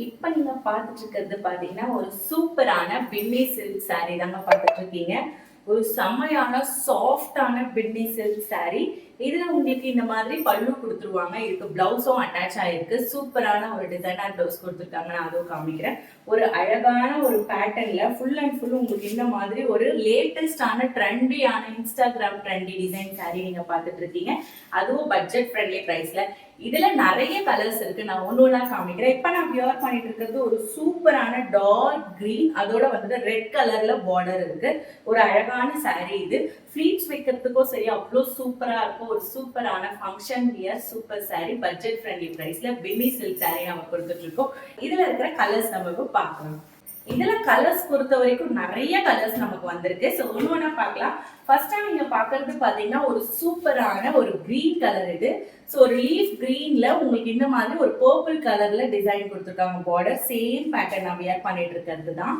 இப்ப நீங்க பார்த்துட்டு இருக்கிறது பாத்தீங்கன்னா ஒரு சூப்பரான பின்னி சில்க் saree தாங்க பார்த்துட்டு இருக்கீங்க. ஒரு செமையான சாஃப்டான பின்னி சில்க் saree. இதுல உங்களுக்கு இந்த மாதிரி பல்லு கொடுத்துருவாங்க. இதுக்கு பிளவுஸும் அட்டாச் ஆயிருக்கு. சூப்பரான ஒரு டிசைனர் பிளவுஸ் கொடுத்துருக்காங்க. நான் அதுவும் காமிக்கிறேன். ஒரு அழகான ஒரு பேட்டர்ன்ல ஃபுல் அண்ட் ஃபுல் உங்களுக்கு இந்த மாதிரி ஒரு லேட்டஸ்டான ட்ரெண்டியான இன்ஸ்டாகிராம் ட்ரெண்டி டிசைன் saree நீங்க பார்த்துட்டு இருக்கீங்க. அதுவும் பட்ஜெட் ஃப்ரெண்ட்லி பிரைஸ்ல. இதுல நிறைய கலர்ஸ் இருக்கு. நான் ஒண்ணு காமிக்கிறேன். இப்ப நான் வியர் பண்ணிட்டு இருக்கிறது ஒரு சூப்பரான டார்க் கிரீன், அதோட வந்துட்டு ரெட் கலர்ல பார்டர் இருக்கு. ஒரு அழகான saree இது. ஃபிளீட்ஸ் வைக்கிறதுக்கும் சரி அவ்வளோ சூப்பரா இருக்கும். ஒரு சூப்பரான function wear super saree budget friendly பிரைஸ்ல பின்னி சில்க் saree நம்ம கொடுத்துட்டு இருக்கோம். இதுல இருக்கிற கலர்ஸ் நம்ம இப்போ பார்க்கலாம். இதுல கலர்ஸ் பொறுத்த வரைக்கும் நிறைய கலர்ஸ் நமக்கு வந்திருக்கு. ஸோ ஒன்று பார்க்கலாம். ஃபர்ஸ்டா நீங்க பாக்குறது பாத்தீங்கன்னா ஒரு சூப்பரான ஒரு கிரீன் கலர் இது. ஸோ ஒரு லீஃப் கிரீன்ல உங்களுக்கு இந்த மாதிரி ஒரு பர்பிள் கலர்ல டிசைன் கொடுத்துருக்காங்க. பார்டர் சேம் பேட்டர்ன் நான் வியர் பண்ணிட்டு இருக்கிறது தான்.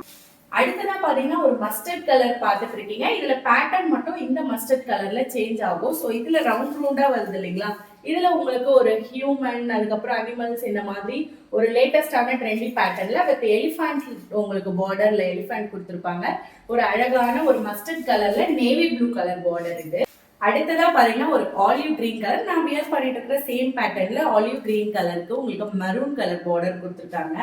அடுத்ததா பாத்தீங்கன்னா ஒரு மஸ்டர்ட் கலர் பார்த்துட்டு இருக்கீங்க. இதுல பேட்டர்ன் மட்டும் இந்த மஸ்டர்ட் கலர்ல சேஞ்ச் ஆகும். ஸோ இதுல ரவுண்டா வருது இல்லைங்களா? இதுல உங்களுக்கு ஒரு ஹியூமன், அதுக்கப்புறம் அனிமல்ஸ், இந்த மாதிரி ஒரு லேட்டஸ்டான ட்ரெண்டி பேட்டர்ன்ல வித் எலிஃபண்ட் உங்களுக்கு பார்டர்ல எலிஃபண்ட் கொடுத்துருப்பாங்க. ஒரு அழகான ஒரு மஸ்டர்ட் கலர்ல நேவி ப்ளூ கலர் பார்டர் இது. அடுத்ததா பாத்தீங்கன்னா ஒரு ஆலிவ் கிரீன் கலர். நான் வியர் பண்ணிட்டு இருக்கிற சேம் பேட்டர்ன்ல ஆலிவ் கிரீன் கலருக்கு உங்களுக்கு மெரூன் கலர் பார்டர் கொடுத்துருக்காங்க.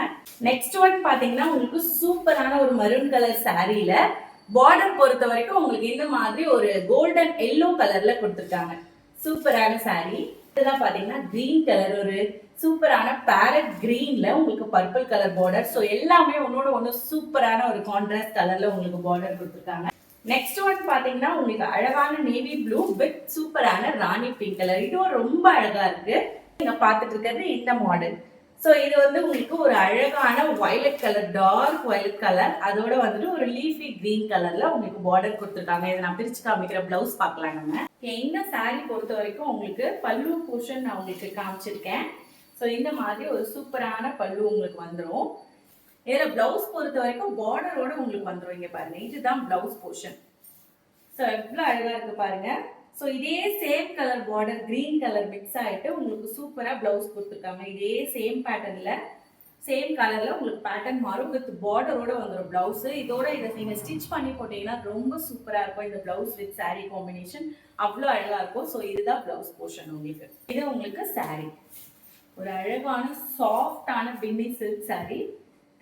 நெக்ஸ்ட் ஒன் பாத்தீங்கன்னா உங்களுக்கு சூப்பரான ஒரு மெரூன் கலர் சாரீல பார்டர் பொறுத்த வரைக்கும் உங்களுக்கு இந்த மாதிரி ஒரு கோல்டன் எல்லோ கலர்ல கொடுத்துருக்காங்க. சூப்பரான சாரீ. இதெல்லாம் பாத்தீங்கன்னா கிரீன் கலர், ஒரு சூப்பரான பேரட் கிரீன்ல உங்களுக்கு பர்பிள் கலர் பார்டர். ஸோ எல்லாமே ஒன்னோட ஒன்று சூப்பரான ஒரு கான்ட்ராஸ்ட் கலர்ல உங்களுக்கு பார்டர் கொடுத்துருக்காங்க. நெக்ஸ்ட் ஒன் பாத்தீங்கன்னா உங்களுக்கு அழகான நேவி ப்ளூ வித் சூப்பரான ராணி பிங்க் கலர். இதுவும் ரொம்ப அழகா இருக்கு. நீங்க பாத்துட்டு இருக்கிறது இந்த மாடல். ஸோ இது வந்து உங்களுக்கு ஒரு அழகான violet colour, dark violet colour, அதோட வந்துட்டு ஒரு லீஃபி கிரீன் கலர்ல உங்களுக்கு பார்டர் கொடுத்துருக்காங்க. இதை நான் பிரிச்சு காமிக்கிற பிளவுஸ் பார்க்கலாம். நம்ம இந்த சாரீ பொறுத்த வரைக்கும் உங்களுக்கு பல்லு போர்ஷன் நான் உங்களுக்கு காமிச்சிருக்கேன். ஸோ இந்த மாதிரி ஒரு சூப்பரான பல்லு உங்களுக்கு வந்துடும். இதுல பிளவுஸ் பொறுத்த வரைக்கும் பார்டரோட உங்களுக்கு வந்துடும். இங்க பாருங்க, இதுதான் பிளவுஸ் போர்ஷன். ஸோ எவ்வளவு அழகா இருக்கு பாருங்க. ஸோ இதே same colour border green colour mix ஆயிட்டு உங்களுக்கு சூப்பரா பிளவுஸ் கொடுத்துருக்காங்க. இதே சேம் பேட்டர்ன்ல சேம் கலர்ல உங்களுக்கு பேட்டர்ன் மாறும். வித் பார்டரோட வந்துடும் பிளவுஸ். இதோட இதை நீங்க ஸ்டிச் பண்ணி போட்டீங்கன்னா ரொம்ப சூப்பரா இருக்கும். இந்த பிளவுஸ் வித் சாரீ காம்பினேஷன் அவ்வளோ அழகா இருக்கும். ஸோ இதுதான் பிளவுஸ் போர்ஷன் உங்களுக்கு. இது உங்களுக்கு சாரீ. ஒரு அழகான சாஃப்டான பின்னி சில்க் சாரீ.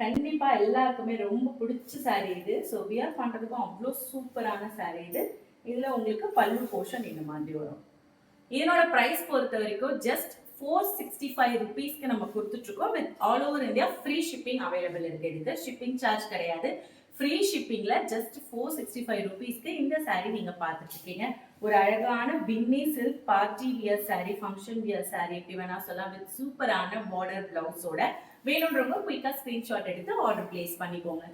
கண்டிப்பா எல்லாருக்குமே ரொம்ப பிடிச்ச சாரீ இது. ஸோ வியர் பண்றதுக்கும் அவ்வளோ சூப்பரான சாரீ இது. இதுல உங்களுக்கு பல்லு போர்ஷன் இந்த மாதிரி வரும். இதனோட பிரைஸ் பொறுத்த வரைக்கும் ஜஸ்ட் 465 rupeesக்கு நம்ம கொடுத்துட்டு இருக்கோம். With all over India free shipping available இருக்கு. இதுக்கு ஷிப்பிங் சார்ஜ் கிடையாது. ஃப்ரீ ஷிப்பிங்ல ஜஸ்ட் 465 rupeesக்கு இந்த சாரீ நீங்க பார்த்துட்டு இருக்கீங்க. ஒரு அழகான பின்னி silk party wear sari, function wear sari எப்படி வேணா சொல்லலாம். வித் சூப்பரான பார்டர் பிளவுஸோட வேணும்ன்றவங்க குயிக்கா ஸ்கிரீன்ஷாட் எடுத்து ஆர்டர் பிளேஸ் பண்ணிக்கோங்க.